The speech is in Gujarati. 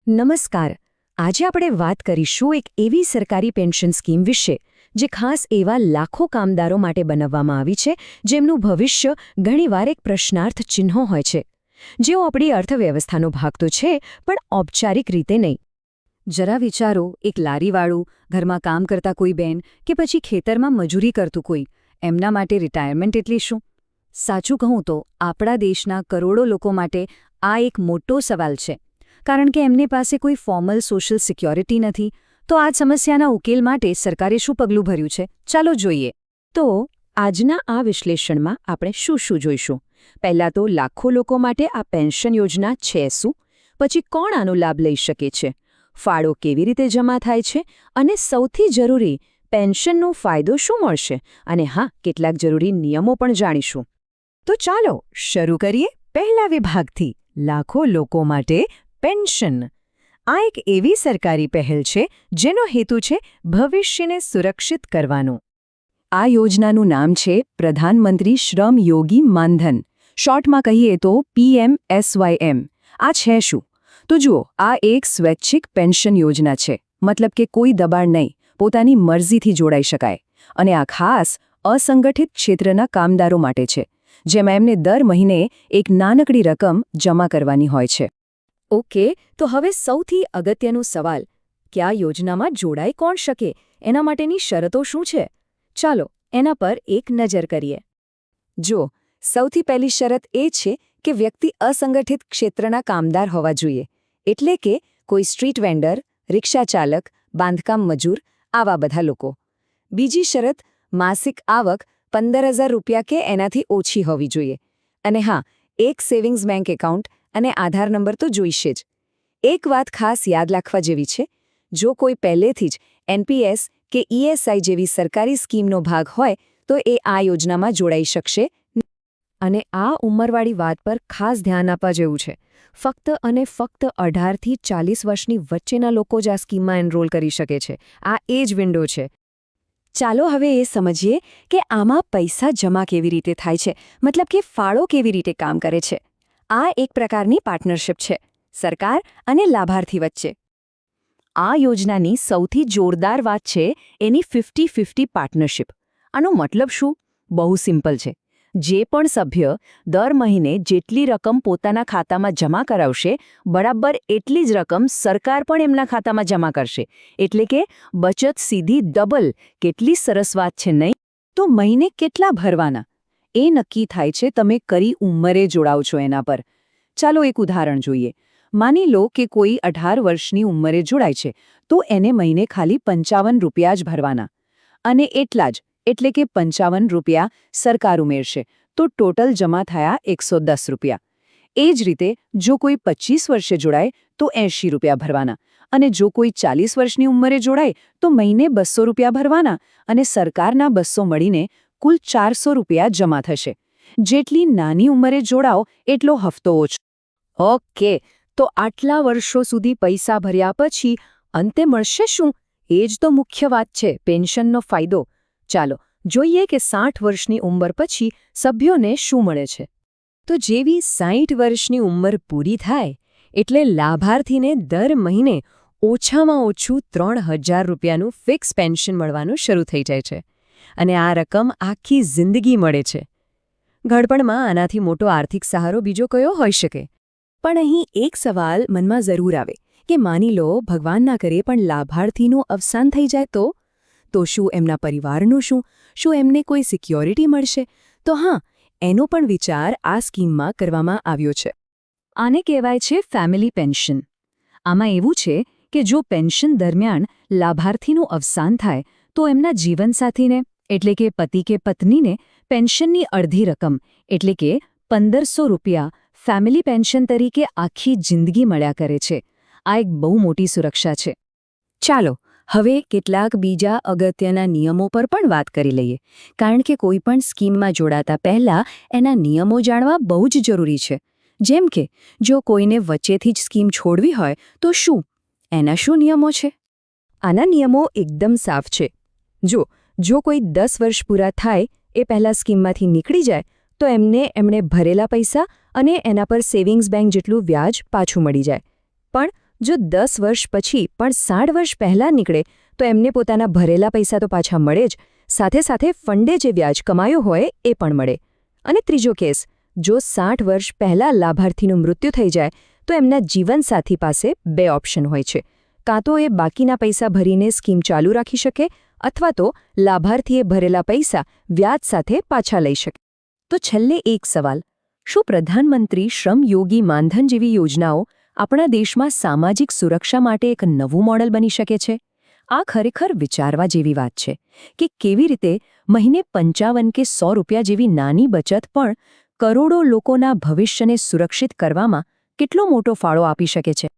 નમસ્કાર. આજે આપણે વાત કરીશું એક એવી સરકારી પેન્શન સ્કીમ વિશે જે ખાસ એવા લાખો કામદારો માટે બનાવવામાં આવી છે જેમનું ભવિષ્ય ઘણીવાર એક પ્રશ્નાર્થ ચિહ્નો હોય છે, જેઓ આપણી અર્થવ્યવસ્થાનો ભાગ તો છે પણ ઔપચારિક રીતે નહીં. જરા વિચારો, એક લારીવાળું, ઘરમાં કામ કરતા કોઈ બેન કે પછી ખેતરમાં મજૂરી કરતું કોઈ, એમના માટે રિટાયરમેન્ટ એટલે શું? સાચું કહું તો આપણા દેશના કરોડો લોકો માટે આ એક મોટો સવાલ છે, કારણ કે એમની પાસે કોઈ ફોર્મલ સોશિયલ સિક્યોરિટી નથી. તો આ સમસ્યાના ઉકેલ માટે સરકારે શું પગલું ભર્યું છે, ચાલો જોઈએ. તો આજના આ વિશ્લેષણમાં આપણે શું જોઈશું? પહેલાં તો લાખો લોકો માટે આ પેન્શન યોજના છે શું? પછી કોણ આનો લાભ લઈ શકે છે? ફાળો કેવી રીતે જમા થાય છે? અને સૌથી જરૂરી, પેન્શનનો ફાયદો શું મળશે? અને હા, કેટલાક જરૂરી નિયમો પણ જાણીશું. તો ચાલો શરૂ કરીએ પહેલા વિભાગથી, લાખો લોકો માટે પેન્શન. આ એક એવી સરકારી પહેલ છે જેનો હેતુ છે ભવિષ્યને સુરક્ષિત કરવાનો. આ યોજનાનું નામ છે પ્રધાનમંત્રી શ્રમ યોગી માનધન. શોર્ટમાં કહીએ તો PMSYM. આ છે શું? તો જુઓ, આ એક સ્વૈચ્છિક પેન્શન યોજના છે. મતલબ કે કોઈ દબાણ નહીં, પોતાની મરજીથી જોડાઈ શકાય. અને આ ખાસ અસંગઠિત ક્ષેત્રના કામદારો માટે છે, જેમાં એમને દર મહિને એક નાનકડી રકમ જમા કરવાની હોય છે. ઓકે, તો હવે સૌથી અગત્યનો સવાલ, કે આ યોજનામાં જોડાઈ કોણ શકે? એના માટેની શરતો શું છે? ચાલો એના પર એક નજર કરીએ. જો, સૌથી પહેલી શરત એ છે કે વ્યક્તિ અસંગઠિત ક્ષેત્રના કામદાર હોવા જોઈએ, એટલે કે કોઈ સ્ટ્રીટ વેન્ડર, રિક્ષા ચાલક, બાંધકામ મજૂર, આવા બધા લોકો. બીજી શરત, માસિક આવક 15,000 રૂપિયા કે એનાથી ઓછી હોવી જોઈએ. અને હા, એક સેવિંગ્સ બેંક એકાઉન્ટ અને આધાર નંબર તો જોઈશે જ. એક વાત ખાસ યાદ રાખવા જેવી છે, જો કોઈ પહેલેથી જ NPS કે ESI જેવી સરકારી સ્કીમનો ભાગ હોય તો એ આ યોજનામાં જોડાઈ શકશે. અને આ ઉંમરવાળી વાત પર ખાસ ધ્યાન આપવા જેવું છે. ફક્ત અને ફક્ત 18થી 40 વર્ષની વચ્ચેના લોકો જ આ સ્કીમમાં એનરોલ કરી શકે છે. આ એ જ વિન્ડો છે. ચાલો હવે એ સમજીએ કે આમાં પૈસા જમા કેવી રીતે થાય છે, મતલબ કે ફાળો કેવી રીતે કામ કરે છે. આ એક પ્રકારની પાર્ટનરશિપ છે, સરકાર અને લાભાર્થી વચ્ચે. આ યોજનાની સૌથી જોરદાર વાત છે એની 50-50 પાર્ટનરશિપ. આનો મતલબ શું? બહુ સિમ્પલ છે. જે પણ સભ્ય દર મહિને જેટલી રકમ પોતાના ખાતામાં જમા કરાવશે, બરાબર એટલી જ રકમ સરકાર પણ એમના ખાતામાં જમા કરશે. એટલે કે બચત સીધી ડબલ. કેટલી સરસ વાત છે નહીં? તો મહિને કેટલા ભરવાના એ નક્કી થાય છે તમે કઈ ઉંમરે જોડાવ છો એના પર. ચાલો એક ઉદાહરણ જોઈએ. માની લો કે કોઈ 18 વર્ષની ઉંમરે જોડાય છે, તો એને મહિને ખાલી 55 રૂપિયા જ ભરવાના. અને એટલા જ, એટલે કે 55 રૂપિયા સરકાર ઉમેરશે, તો ટોટલ જમા થયા 110 રૂપિયા. એ જ રીતે જો કોઈ 25 વર્ષે જોડાય તો 80 રૂપિયા ભરવાના. અને જો કોઈ 40 વર્ષની ઉંમરે જોડાય તો મહિને 200 રૂપિયા ભરવાના. અને સરકારના 200 મળીને કુલ 400 રૂપિયા જમા થશે. જેટલી નાની ઉંમરે જોડાઓ એટલો હફતો ઓછો. ઓકે, તો આટલા વર્ષો સુધી પૈસા ભર્યા પછી અંતે મળશે શું? એ જ તો મુખ્ય વાત છે, પેન્શનનો ફાયદો. ચાલો જોઈએ કે 60 વર્ષની ઉંમર પછી સભ્યોને શું મળે છે. તો જેવી 60 વર્ષની ઉંમર પૂરી થાય એટલે લાભાર્થીને દર મહિને ઓછામાં ઓછું 3,000 રૂપિયાનું ફિક્સ પેન્શન મળવાનું શરૂ થઈ જાય છે. અને આ રકમ આખી જિંદગી મળે છે. ઘડપણમાં આનાથી મોટો આર્થિક સહારો બીજો કયો હોઈ શકે? પણ અહીં એક સવાલ મનમાં જરૂર આવે કે માની લો ભગવાન ના કરે પણ લાભાર્થીનું અવસાન થઈ જાય તો શું એમના પરિવારનું શું? શું એમને કોઈ સિક્યોરિટી મળશે? તો હા, એનો પણ વિચાર આ સ્કીમમાં કરવામાં આવ્યો છે. આને કહેવાય છે ફેમિલી પેન્શન. આમાં એવું છે કે જો પેન્શન દરમિયાન લાભાર્થીનું અવસાન થાય તો એમના જીવનસાથીને, એટલે કે પતિ કે પત્નીને, પેન્શનની અડધી રકમ, એટલે કે 1,500 રૂપિયા ફેમિલી પેન્શન તરીકે આખી જિંદગી મળ્યા કરે છે. આ એક બહુ મોટી સુરક્ષા છે. ચાલો હવે કેટલાક બીજા અગત્યના નિયમો પર પણ વાત કરી લઈએ, કારણ કે કોઈ પણ સ્કીમમાં જોડાતા પહેલા એના નિયમો જાણવા બહુ જ જરૂરી છે. જેમ કે જો કોઈને વચ્ચેથી જ સ્કીમ છોડવી હોય તો શું? એના શું નિયમો છે? આના નિયમો એકદમ સાફ છે. જો કોઈ 10 વર્ષ પૂરા થાય એ પહેલા સ્કીમમાંથી નીકળી જાય તો એમણે ભરેલા પૈસા અને એના પર સેવિંગ્સ બેંક જેટલું વ્યાજ પાછું મળી જાય. પણ જો 10 વર્ષ પછી પણ 60 વર્ષ પહેલાં નીકળે તો એમને પોતાના ભરેલા પૈસા તો પાછા મળે જ, સાથે સાથે ફંડે જે વ્યાજ કમાયો હોય એ પણ મળે. અને ત્રીજો કેસ, જો 60 વર્ષ પહેલાં લાભાર્થીનું મૃત્યુ થઈ જાય તો એમના જીવનસાથી પાસે 2 ઓપ્શન હોય છે. કાં તો એ બાકીના પૈસા ભરીને સ્કીમ ચાલુ રાખી શકે અથવા તો લાભાર્થીએ ભરેલા પૈસા વ્યાજ સાથે પાછા લઈ શકે. તો છેલ્લે એક સવાલ, શું પ્રધાનમંત્રી શ્રમ યોગી માનધન જેવી યોજનાઓ આપણા દેશમાં સામાજિક સુરક્ષા માટે એક નવું મોડલ બની શકે છે? આ ખરેખર વિચારવા જેવી વાત છે કે કેવી રીતે મહિને 55 કે 100 રૂપિયા જેવી નાની બચત પણ કરોડો લોકોના ભવિષ્યને સુરક્ષિત કરવામાં કેટલો મોટો ફાળો આપી શકે છે.